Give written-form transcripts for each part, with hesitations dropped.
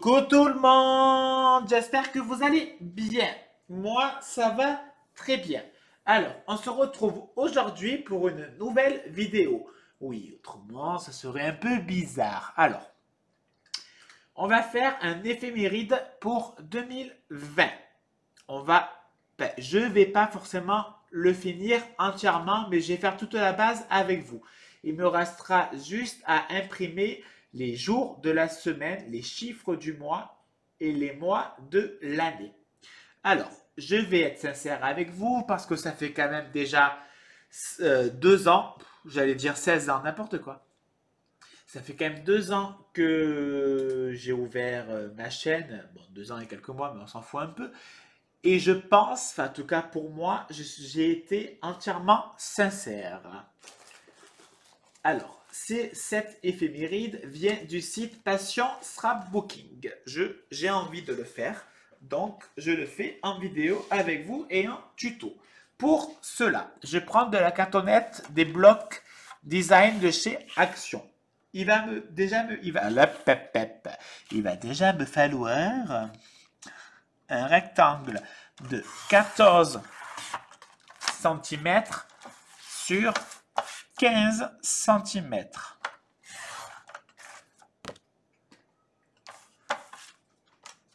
Coucou tout le monde, j'espère que vous allez bien. Moi, ça va très bien. Alors, on se retrouve aujourd'hui pour une nouvelle vidéo. Oui, autrement, ça serait un peu bizarre. Alors, on va faire un éphéméride pour 2020. Je vais pas forcément le finir entièrement, mais je vais faire toute la base avec vous. Il me restera juste à imprimer les jours de la semaine, les chiffres du mois et les mois de l'année. Alors, je vais être sincère avec vous parce que ça fait quand même déjà 2 ans, j'allais dire 16 ans, n'importe quoi. Ça fait quand même 2 ans que j'ai ouvert ma chaîne. Bon, 2 ans et quelques mois, mais on s'en fout un peu. Et je pense, enfin, en tout cas pour moi, j'ai été entièrement sincère. Alors, cette éphéméride vient du site Passion Scrapbooking. J'ai envie de le faire, donc je le fais en vidéo avec vous et en tuto. Pour cela, je vais prendre de la cartonnette des blocs design de chez Action. Il va déjà me falloir un rectangle de 14 cm sur 15 cm.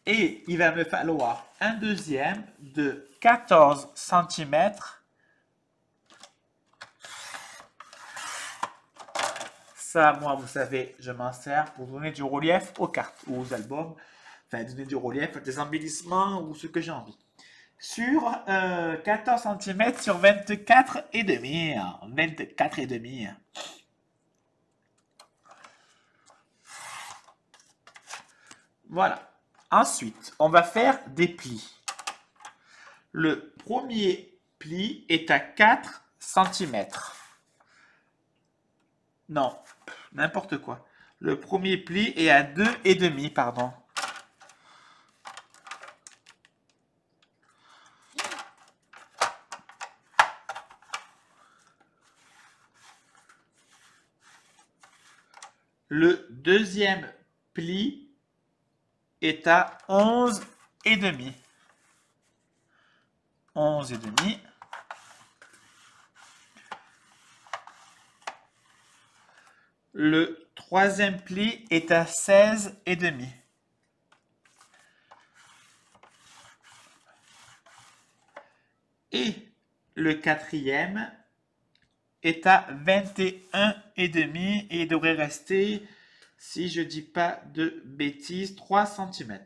Et il va me falloir un deuxième de 14 cm. Ça, moi, vous savez, je m'en sers pour donner du relief aux cartes ou aux albums. Enfin, donner du relief à des embellissements ou ce que j'ai envie. Sur 14 cm sur 24 et demi. 24 et demi. Voilà. Ensuite, on va faire des plis. Le premier pli est à 4 cm. Non, n'importe quoi. Le premier pli est à 2,5, pardon. Le deuxième pli est à 11,5. 11,5. Le troisième pli est à 16,5. Et le quatrième est à 21,5 et il devrait rester, si je ne dis pas de bêtises, 3 cm.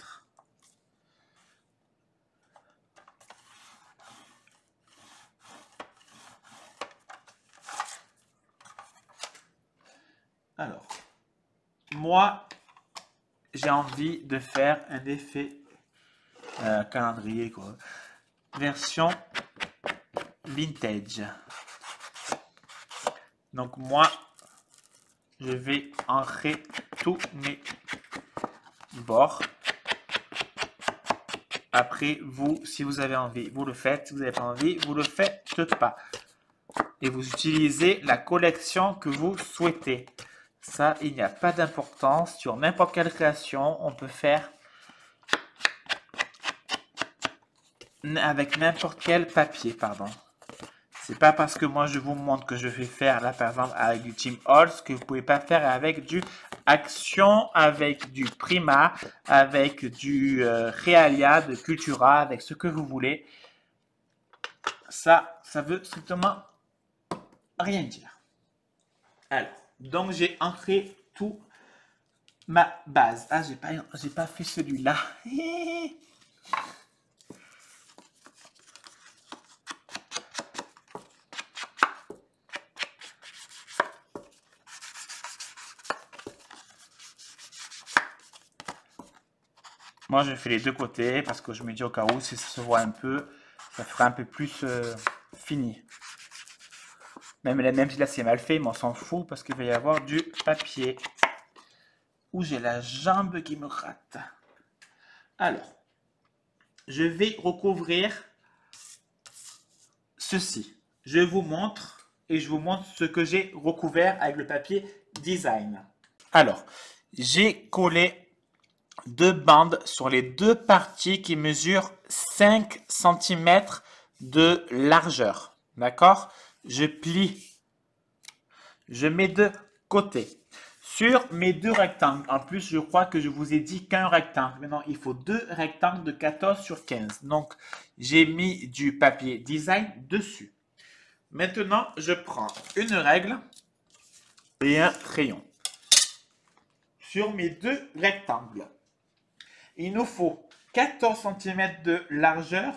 Alors, moi, j'ai envie de faire un effet calendrier, quoi. Version vintage. Donc, moi, je vais ancrer tous mes bords. Après, vous, si vous avez envie, vous le faites. Si vous n'avez pas envie, vous ne le faites pas. Et vous utilisez la collection que vous souhaitez. Ça, il n'y a pas d'importance. Sur n'importe quelle création, on peut faire avec n'importe quel papier, pardon. C'est pas parce que moi je vous montre que je vais faire là par exemple avec du Tim Holtz que vous pouvez pas faire avec du Action, avec du Prima, avec du Realia, de Cultura, avec ce que vous voulez. Ça veut strictement rien dire. Alors, donc j'ai ancré tout ma base. Ah, j'ai pas fait celui-là. Moi, je fais les deux côtés parce que je me dis au cas où, si ça se voit un peu, ça fera un peu plus fini. Même si là c'est mal fait, mais on s'en fout parce qu'il va y avoir du papier. Où j'ai la jambe qui me rate. Alors, je vais recouvrir ceci. Je vous montre et je vous montre ce que j'ai recouvert avec le papier design. Alors, j'ai collé deux bandes sur les deux parties qui mesurent 5 cm de largeur. D'accord? Je plie. Je mets de côté. Sur mes deux rectangles, en plus, je crois que je vous ai dit qu'un rectangle. Maintenant, il faut deux rectangles de 14 sur 15. Donc, j'ai mis du papier design dessus. Maintenant, je prends une règle et un crayon. Sur mes deux rectangles, il nous faut 14 cm de largeur.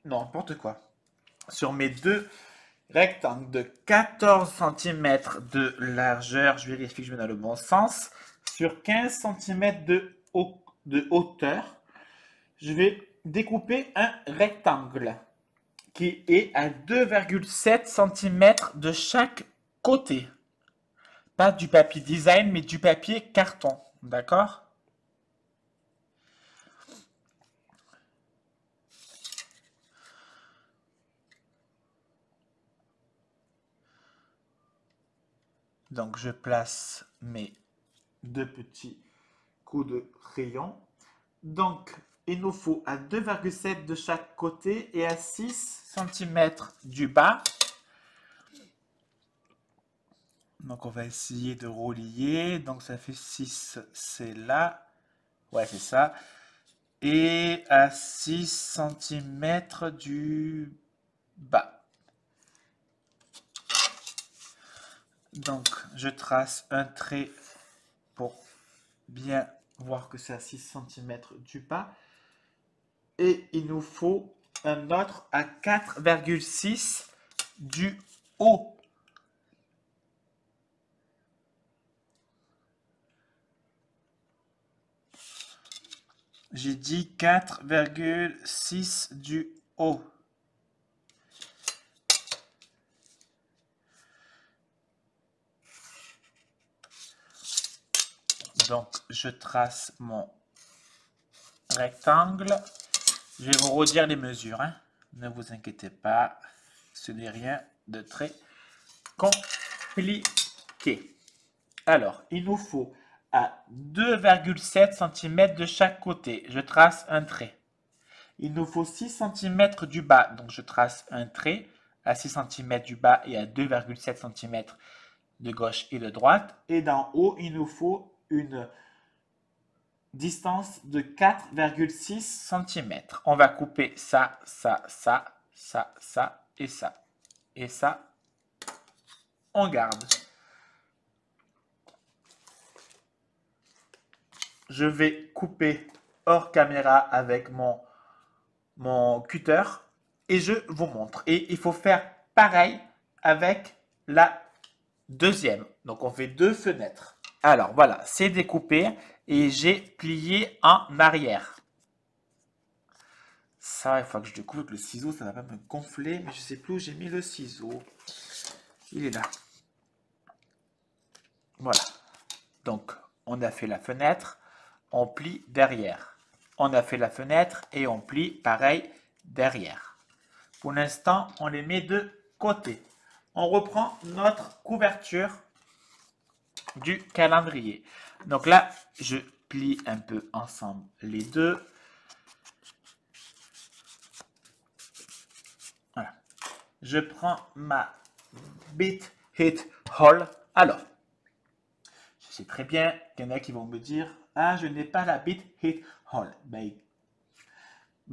Non, n'importe quoi. Sur mes deux rectangles de 14 cm de largeur, je vérifie que je vais dans le bon sens. Sur 15 cm de hauteur, je vais découper un rectangle qui est à 2,7 cm de chaque côté. Pas du papier design, mais du papier carton. D'accord? Donc, je place mes deux petits coups de crayon. Donc, il nous faut à 2,7 de chaque côté et à 6 cm du bas. Donc, on va essayer de relier. Donc, ça fait 6, c'est là. Ouais, c'est ça. Et à 6 cm du bas. Donc, je trace un trait pour bien voir que c'est à 6 cm du bas. Et il nous faut un autre à 4,6 du haut. J'ai dit 4,6 du haut. Donc, je trace mon rectangle. Je vais vous redire les mesures. Hein. Ne vous inquiétez pas. Ce n'est rien de très compliqué. Alors, il nous faut à 2,7 cm de chaque côté. Je trace un trait. Il nous faut 6 cm du bas. Donc, je trace un trait à 6 cm du bas et à 2,7 cm de gauche et de droite. Et d'en haut, il nous faut une distance de 4,6 cm. On va couper ça, ça, ça, ça, ça et ça. Et ça, on garde. Je vais couper hors caméra avec mon cutter et je vous montre. Et il faut faire pareil avec la deuxième. Donc, on fait deux fenêtres. Alors, voilà, c'est découpé et j'ai plié en arrière. Ça, il faut que je découpe avec le ciseau, ça va pas me gonfler, mais je sais plus où j'ai mis le ciseau. Il est là. Voilà. Donc, on a fait la fenêtre, on plie derrière. On a fait la fenêtre et on plie pareil derrière. Pour l'instant, on les met de côté. On reprend notre couverture du calendrier. Donc là, je plie un peu ensemble les deux. Voilà. Je prends ma Bit Hit Hole. Alors, je sais très bien qu'il y en a qui vont me dire « Ah, je n'ai pas la Bit Hit Hole. »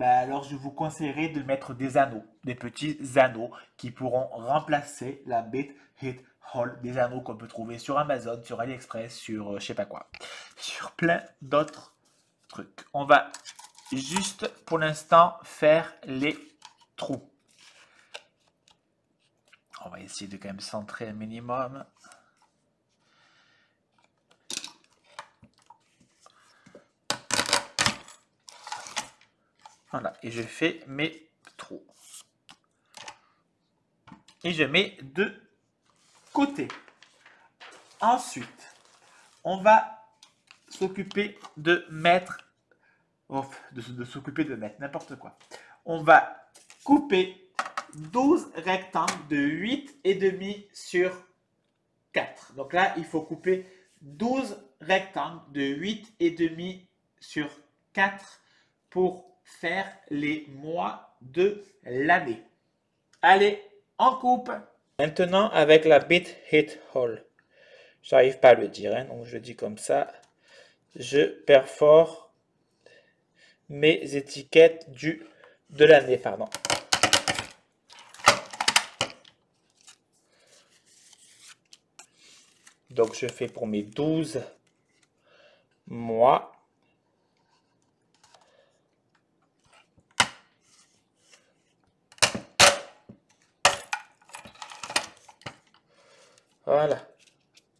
alors, je vous conseillerais de mettre des anneaux, des petits anneaux qui pourront remplacer la Bit Hit Hole, des anneaux qu'on peut trouver sur Amazon, sur AliExpress, sur je sais pas quoi, sur plein d'autres trucs. On va juste pour l'instant faire les trous. On va essayer de quand même centrer un minimum. Voilà, et je fais mes trous. Et je mets de côté. Ensuite, on va s'occuper de mettre, s'occuper de mettre n'importe quoi. On va couper 12 rectangles de 8,5 sur 4. Donc là, il faut couper 12 rectangles de 8,5 sur 4 pour faire les mois de l'année. Allez, on coupe. Maintenant, avec la bit hit hole. J'arrive pas à le dire, hein, donc je dis comme ça. Je perfore mes étiquettes de l'année, pardon. Donc, je fais pour mes 12 mois. Voilà.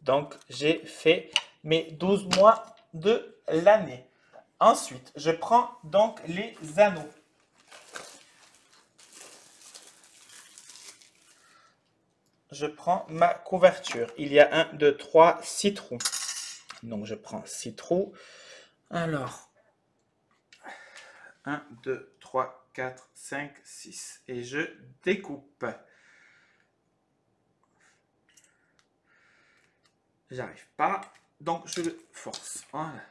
Donc, j'ai fait mes 12 mois de l'année. Ensuite, je prends donc les anneaux. Je prends ma couverture. Il y a 1, 2, 3, 6 trous. Donc, je prends 6 trous. Alors, 1, 2, 3, 4, 5, 6. Et je découpe. J'arrive pas. Donc, je le force. Voilà.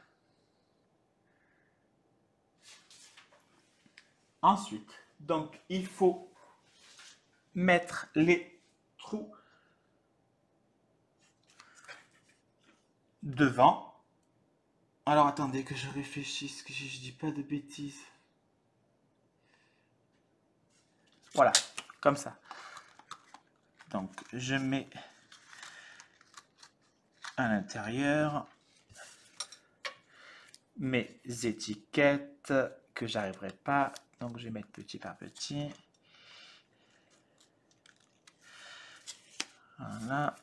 Ensuite, donc, il faut mettre les trous devant. Alors, attendez que je réfléchisse, que je dis pas de bêtises. Voilà, comme ça. Donc, je mets à l'intérieur mes étiquettes que j'arriverai pas. Donc, je vais mettre petit par petit. Voilà.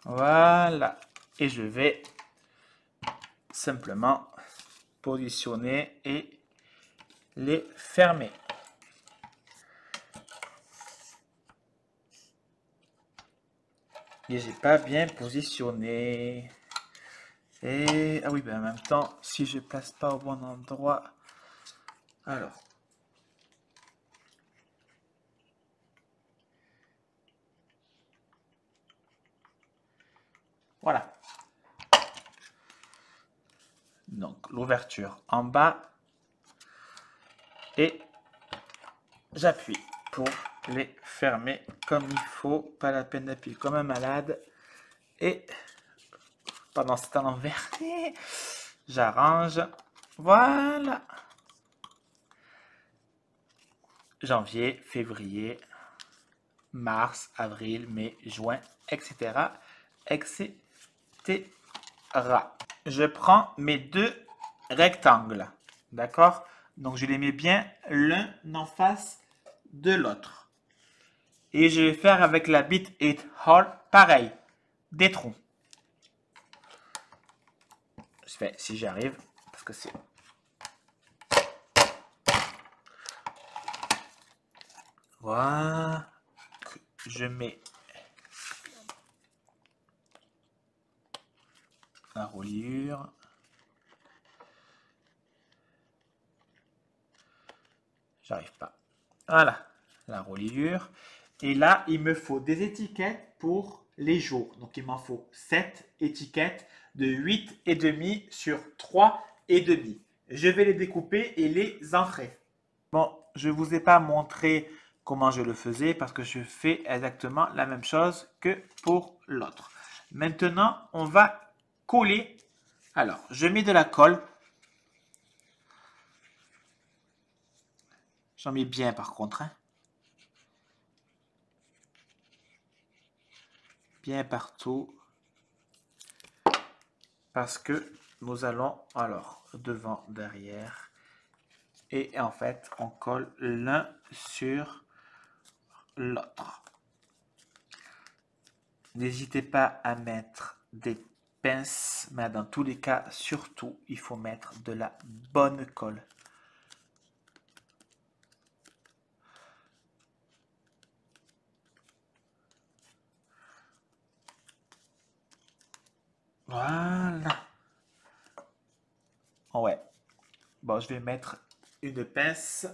Voilà. Et je vais simplement positionner et les fermer. Et j'ai pas bien positionné. Et ah oui, ben en même temps, si je place pas au bon endroit, alors. Voilà. Donc l'ouverture en bas et j'appuie pour les fermer comme il faut. Pas la peine d'appuyer comme un malade. Et pendant ce temps l'envers, j'arrange. Voilà. Janvier, février, mars, avril, mai, juin, etc. etc. Je prends mes deux rectangles. D'accord? Donc je les mets bien l'un en face de l'autre. Et je vais faire avec la bit hit hole pareil. Des trous. Je fais si j'y arrive. Parce que c'est. Voilà. Je mets la reliure. J'arrive pas. Voilà. La reliure. Et là, il me faut des étiquettes pour les jours. Donc, il m'en faut 7 étiquettes de 8,5 sur 3,5. Je vais les découper et les entrer. Bon, je ne vous ai pas montré comment je le faisais parce que je fais exactement la même chose que pour l'autre. Maintenant, on va coller. Alors, je mets de la colle. J'en mets bien par contre, hein. Bien partout. Parce que nous allons, alors, devant, derrière. Et en fait, on colle l'un sur l'autre. N'hésitez pas à mettre des pinces, mais dans tous les cas, surtout, il faut mettre de la bonne colle. Voilà. Ouais. Bon, je vais mettre une pince.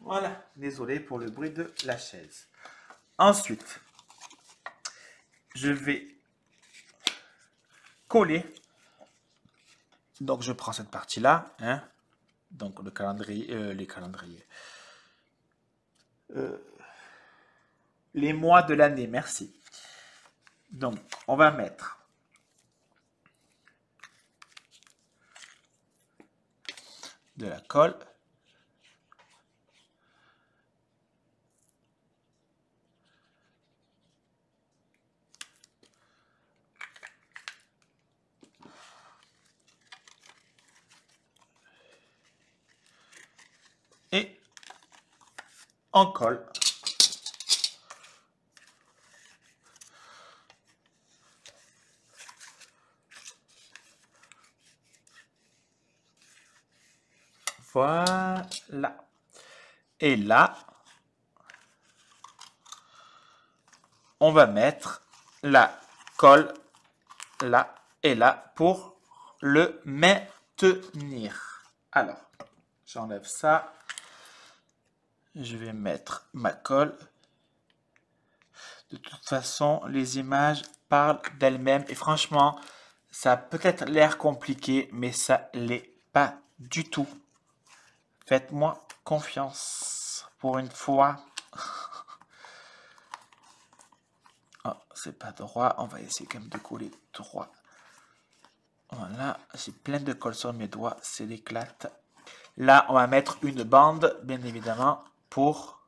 Voilà, désolé pour le bruit de la chaise. Ensuite, je vais coller. Donc, je prends cette partie-là, hein. Donc, le calendrier, les calendriers. Les mois de l'année, merci. Donc, on va mettre de la colle. Et on colle. Voilà. Et là, on va mettre la colle là et là pour le maintenir. Alors, j'enlève ça. Je vais mettre ma colle. De toute façon, les images parlent d'elles-mêmes. Et franchement, ça a peut-être l'air compliqué, mais ça l'est pas du tout. Faites-moi confiance. Pour une fois. Oh, c'est pas droit. On va essayer quand même de coller droit. Voilà, j'ai plein de colle sur mes doigts. C'est l'éclate. Là, on va mettre une bande, bien évidemment, pour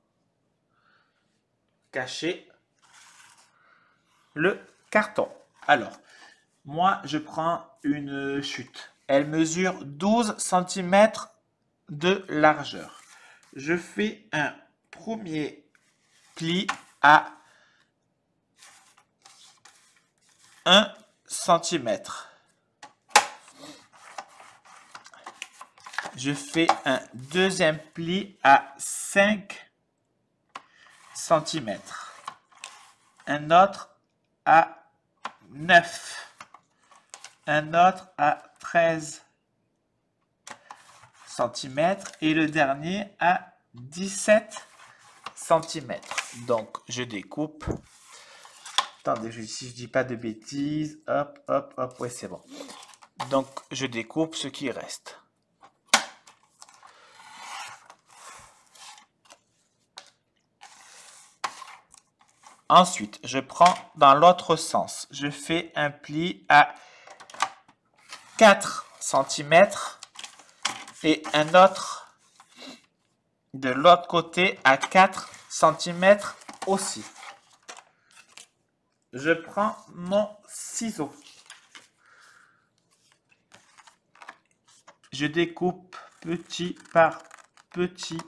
cacher le carton. Alors, moi, je prends une chute. Elle mesure 12 cm de largeur. Je fais un premier pli à 1 cm. Je fais un deuxième pli à 5 cm. Un autre à 9. Un autre à 13 cm. Et le dernier à 17 cm. Donc, je découpe. Attendez, si je dis pas de bêtises. Hop, hop, hop. Ouais, c'est bon. Donc, je découpe ce qui reste. Ensuite, je prends dans l'autre sens. Je fais un pli à 4 cm et un autre de l'autre côté à 4 cm aussi. Je prends mon ciseau. Je découpe petit par petit.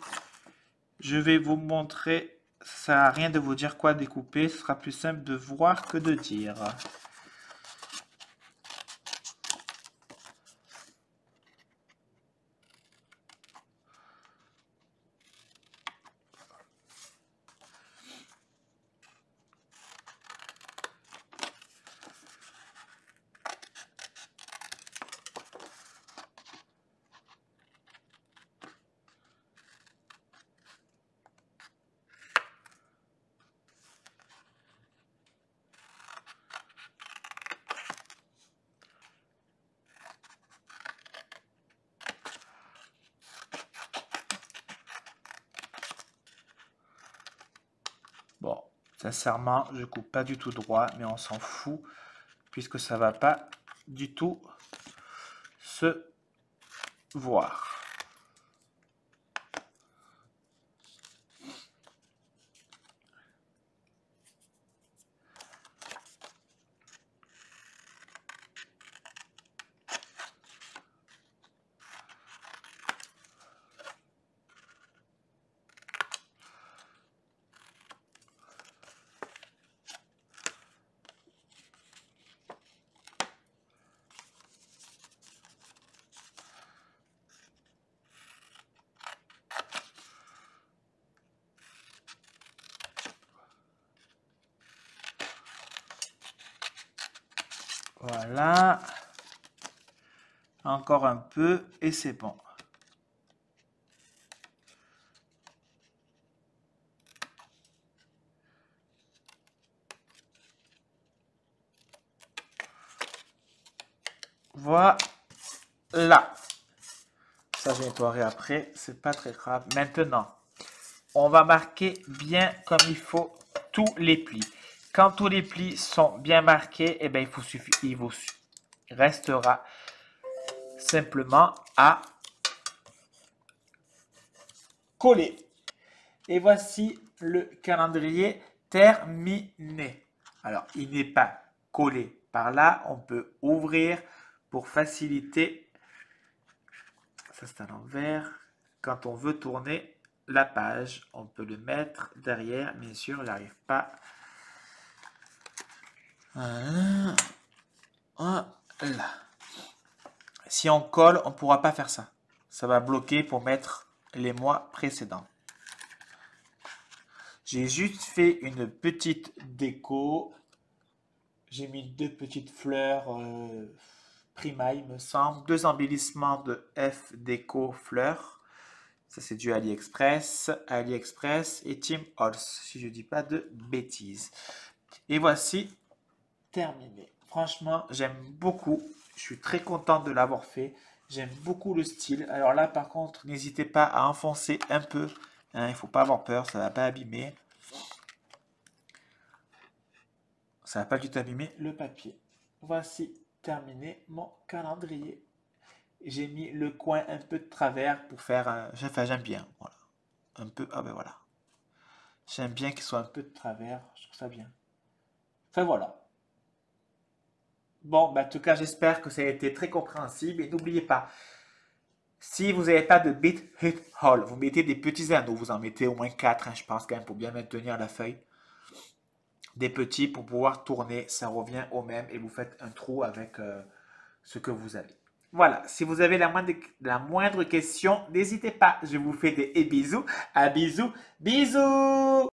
Je vais vous montrer. Ça sert à rien de vous dire quoi découper. Ce sera plus simple de voir que de dire. Bon, sincèrement, je coupe pas du tout droit, mais on s'en fout, puisque ça va pas du tout se voir. Voilà. Encore un peu et c'est bon. Voilà. Ça, je nettoierai après. C'est pas très grave. Maintenant, on va marquer bien comme il faut tous les plis. Quand tous les plis sont bien marqués, eh bien, il vous restera simplement à coller. Et voici le calendrier terminé. Alors, il n'est pas collé par là. On peut ouvrir pour faciliter. Ça, c'est à l'envers. Quand on veut tourner la page, on peut le mettre derrière. Bien sûr, il n'arrive pas. Voilà. Si on colle, on ne pourra pas faire ça. Ça va bloquer pour mettre les mois précédents. J'ai juste fait une petite déco. J'ai mis 2 petites fleurs Prima, il me semble. 2 embellissements de F Déco fleurs. Ça, c'est du AliExpress. AliExpress et Tim Holtz, si je ne dis pas de bêtises. Et voici terminé. Franchement, j'aime beaucoup. Je suis très content de l'avoir fait. J'aime beaucoup le style. Alors là, par contre, n'hésitez pas à enfoncer un peu. Hein, il ne faut pas avoir peur, ça ne va pas abîmer. Ça ne va pas du tout abîmer le papier. Voici terminé mon calendrier. J'ai mis le coin un peu de travers pour faire... Enfin, j'aime bien. Voilà. Un peu... Ah ben voilà. J'aime bien qu'il soit un peu de travers. Je trouve ça bien. Enfin voilà. Bon, ben, en tout cas, j'espère que ça a été très compréhensible. Et n'oubliez pas, si vous n'avez pas de bit hit hole, vous mettez des petits anneaux. Vous en mettez au moins 4, hein, je pense, quand même, pour bien maintenir la feuille. Des petits pour pouvoir tourner. Ça revient au même. Et vous faites un trou avec ce que vous avez. Voilà, si vous avez la moindre question, n'hésitez pas. Je vous fais des bisous. À bisous. Bisous.